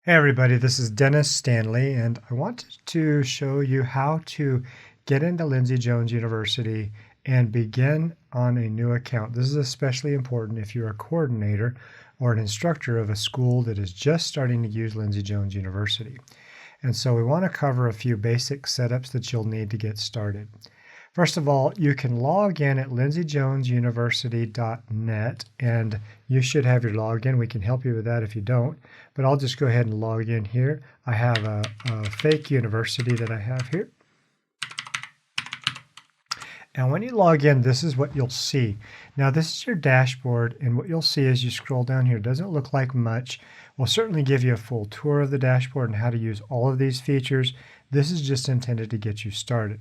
Hey everybody, this is Dennis Stanley, and I wanted to show you how to get into Lindsey Jones University and begin on a new account. This is especially important if you're a coordinator or an instructor of a school that is just starting to use Lindsey Jones University. And so we want to cover a few basic setups that you'll need to get started. First of all, you can log in at LindseyJonesUniversity.net, and you should have your login. We can help you with that if you don't, but I'll just go ahead and log in here. I have a fake university that I have here. And when you log in, this is what you'll see. Now, this is your dashboard, and what you'll see as you scroll down here doesn't look like much. We'll certainly give you a full tour of the dashboard and how to use all of these features. This is just intended to get you started.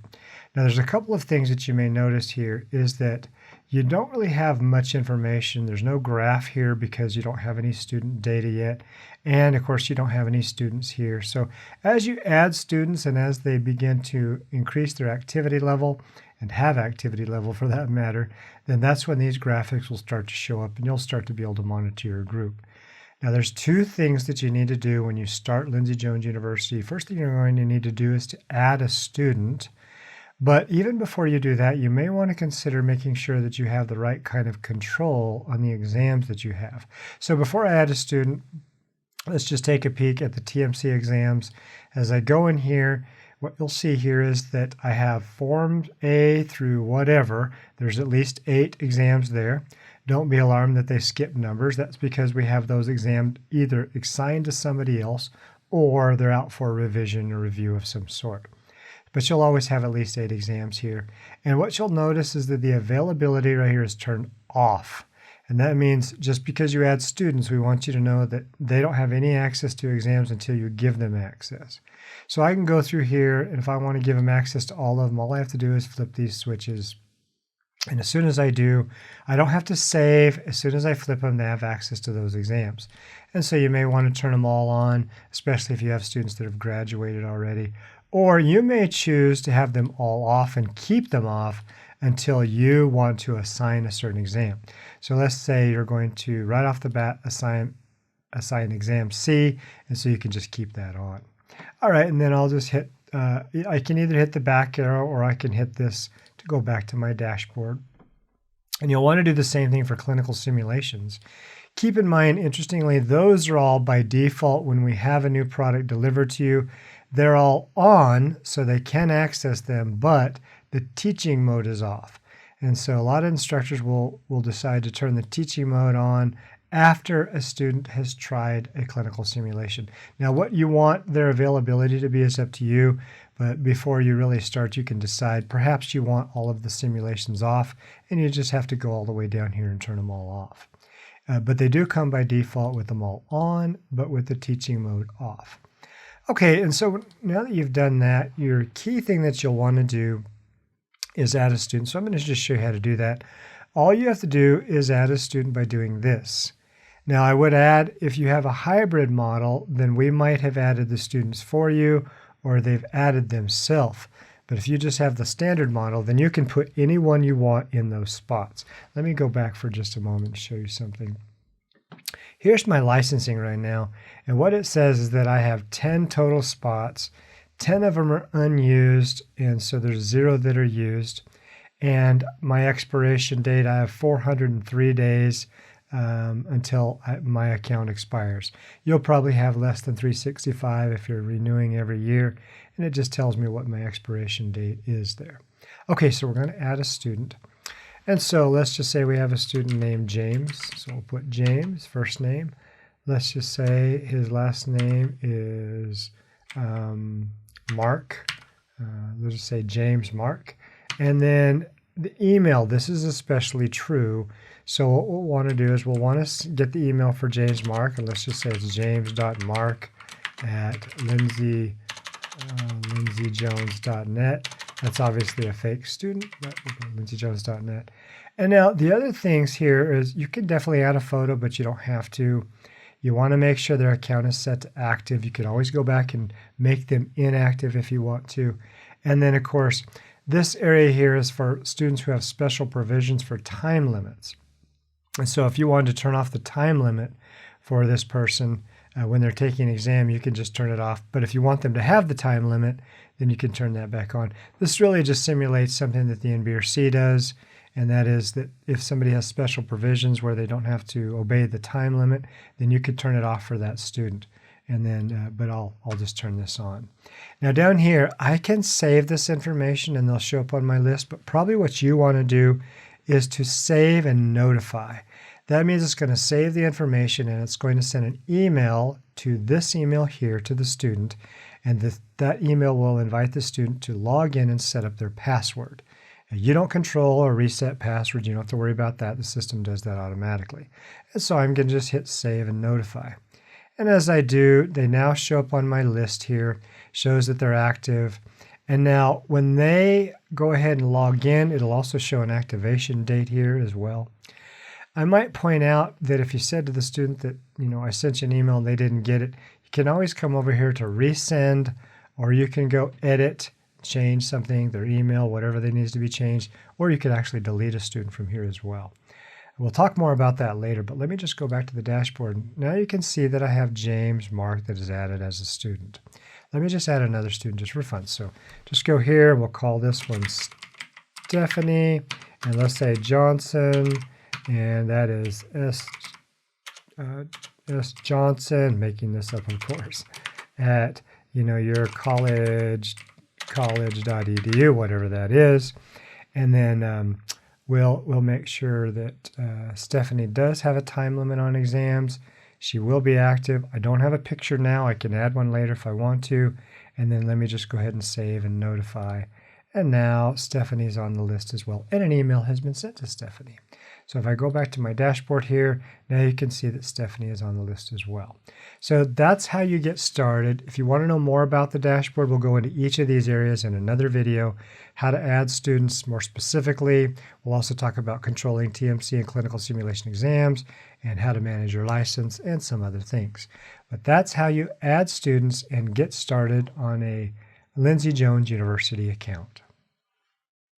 Now, there's a couple of things that you may notice here is that you don't really have much information. There's no graph here because you don't have any student data yet. And of course, you don't have any students here. So as you add students and as they begin to increase their activity level, and have activity level for that matter, then that's when these graphics will start to show up and you'll start to be able to monitor your group. Now there's two things that you need to do when you start Lindsey Jones University. First thing you're going to need to do is to add a student. But even before you do that, you may want to consider making sure that you have the right kind of control on the exams that you have. So before I add a student, let's just take a peek at the TMC exams. As I go in here, what you'll see here is that I have Form A through whatever. There's at least 8 exams there. Don't be alarmed that they skip numbers. That's because we have those exams either assigned to somebody else or they're out for a revision or review of some sort. But you'll always have at least 8 exams here. And what you'll notice is that the availability right here is turned off. And that means just because you add students, we want you to know that they don't have any access to exams until you give them access. So I can go through here, and if I want to give them access to all of them, all I have to do is flip these switches. And as soon as I do, I don't have to save. As soon as I flip them, they have access to those exams. And so you may want to turn them all on, especially if you have students that have graduated already. Or you may choose to have them all off and keep them off until you want to assign a certain exam. So let's say you're going to, right off the bat, assign exam C, and so you can just keep that on. All right, and then I'll just hit, I can either hit the back arrow or I can hit this to go back to my dashboard. And you'll want to do the same thing for clinical simulations. Keep in mind, interestingly, those are all by default when we have a new product delivered to you. They're all on, so they can access them, but the teaching mode is off. And so a lot of instructors will decide to turn the teaching mode on after a student has tried a clinical simulation. Now, what you want their availability to be is up to you, but before you really start, you can decide perhaps you want all of the simulations off, and you just have to go all the way down here and turn them all off. But they do come by default with them all on, but with the teaching mode off. Okay, and so now that you've done that, your key thing that you'll want to do is add a student. So I'm going to just show you how to do that. All you have to do is add a student by doing this. Now I would add, if you have a hybrid model, then we might have added the students for you, or they've added themselves. But if you just have the standard model, then you can put anyone you want in those spots. Let me go back for just a moment and show you something. Here's my licensing right now, and what it says is that I have 10 total spots. 10 of them are unused, and so there's 0 that are used. And my expiration date, I have 403 days until my account expires. You'll probably have less than 365 if you're renewing every year, and it just tells me what my expiration date is there. Okay, so we're going to add a student. And so let's just say we have a student named James. So we'll put James, first name. Let's just say his last name is Mark. Let's just say James Mark. And then the email, this is especially true. So what we'll want to do is we'll want to get the email for James Mark. And let's just say it's james.mark@LindseyJones.net. That's obviously a fake student, but LindseyJones.net. And now the other things here is you can definitely add a photo, but you don't have to. You want to make sure their account is set to active. You can always go back and make them inactive if you want to. And then, of course, this area here is for students who have special provisions for time limits. And so if you wanted to turn off the time limit for this person, when they're taking an exam, you can just turn it off. But if you want them to have the time limit, then you can turn that back on. This really just simulates something that the NBRC does, and that is that if somebody has special provisions where they don't have to obey the time limit, then you could turn it off for that student. And then, but I'll just turn this on. Now down here, I can save this information and they'll show up on my list, but probably what you want to do is to save and notify. That means it's going to save the information and it's going to send an email to this email here to the student, and that email will invite the student to log in and set up their password. Now, you don't control or reset passwords. You don't have to worry about that. The system does that automatically. And so I'm going to just hit save and notify. And as I do, they now show up on my list here, shows that they're active. And now when they go ahead and log in, it'll also show an activation date here as well. I might point out that if you said to the student that, I sent you an email and they didn't get it, you can always come over here to resend, or you can go edit, change something, their email, whatever that needs to be changed, or you could actually delete a student from here as well. We'll talk more about that later, but let me just go back to the dashboard. Now you can see that I have James marked that is added as a student. Let me just add another student just for fun. So just go here and we'll call this one Stephanie, and let's say Johnson, and that is S. Johnson, making this up of course, at your college.edu, whatever that is. And then we'll make sure that Stephanie does have a time limit on exams. She will be active. I don't have a picture now. I can add one later if I want to. And then let me just go ahead and save and notify. And now Stephanie's on the list as well. And an email has been sent to Stephanie. So if I go back to my dashboard here, now you can see that Stephanie is on the list as well. So that's how you get started. If you want to know more about the dashboard, we'll go into each of these areas in another video. How to add students more specifically. We'll also talk about controlling TMC and clinical simulation exams, and how to manage your license, and some other things. But that's how you add students and get started on a Lindsey Jones University account.